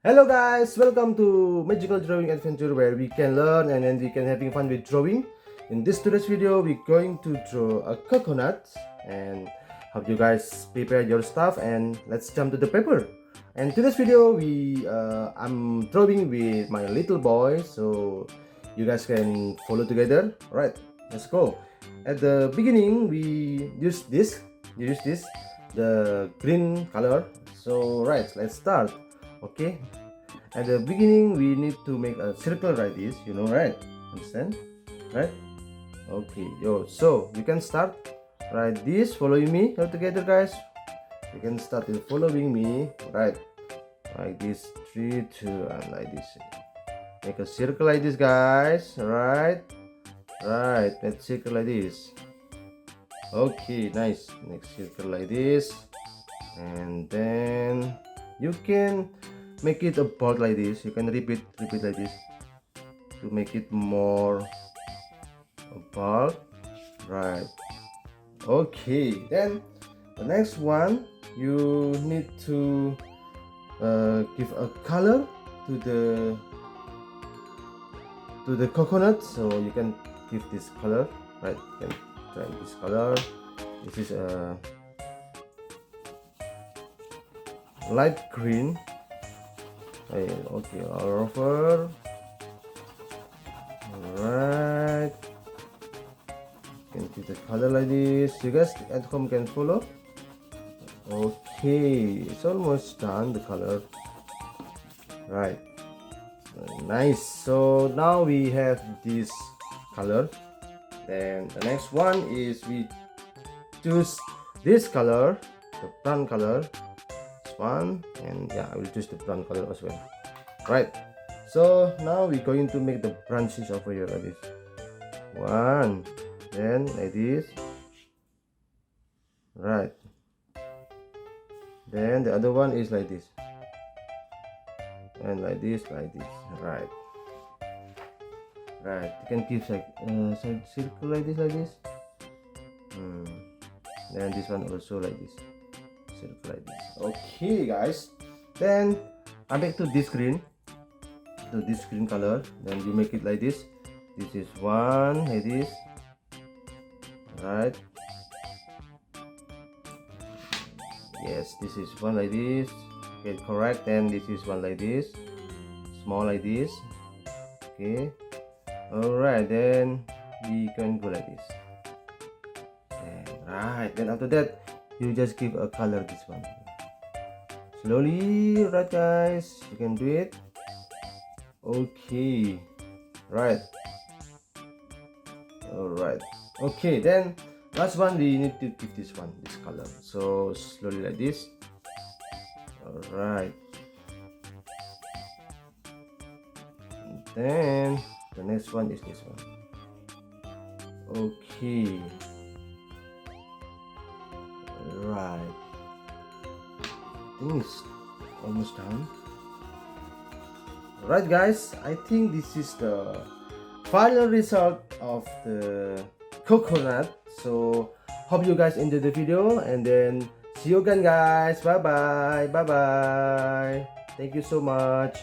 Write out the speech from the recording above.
Hello guys, welcome to Magical Drawing Adventure where we can learn and then we can having fun with drawing. In this today's video, we're going to draw a coconut and hope you guys prepare your stuff and let's jump to the paper. And today's video, I'm drawing with my little boy, so you guys can follow together. Alright, let's go. At the beginning, we use this, the green color. So right, let's start. Okay, at the beginning we need to make a circle like this, right? Understand? Right? Okay, so you can start right this, following me all together, guys. You can start with following me, right? Like this, 3 2 and like this. Make a circle like this, guys. Right, let's circle like this. Okay, nice. Next circle like this, and then you can make it a board like this. You can repeat like this to make it more bold, right? Okay, then the next one, you need to give a color to the coconut. So you can give this color, right? You can try this color. This is a light green. Okay, all over. Alright, you can give the color like this. You guys at home can follow. Okay, it's almost done, the color. Right, nice. So now we have this color. Then the next one is we choose this color, the brown color. One, and yeah, I will choose the brown color as well. Right, so now we're going to make the branches over here like this. One, then like this. Right, then the other one is like this, and like this. Right, you can keep like circle like this. Then this one also like this, circle like this. Okay guys, then I back to this green, color. Then you make it like this. This is one like this, right? Yes, this is one like this. Okay, correct. Then this is one like this, small like this. Okay, all right, then we can go like this. And right, then after that you just give a color this one slowly. Right guys, you can do it. Okay, right, all right. Okay, then last one, we need to give this one this color, so slowly like this. All right, and then the next one is this one. Okay, right, I think it's almost done. Alright guys, I think this is the final result of the coconut. So hope you guys enjoyed the video, and then see you again guys. Bye bye. Thank you so much.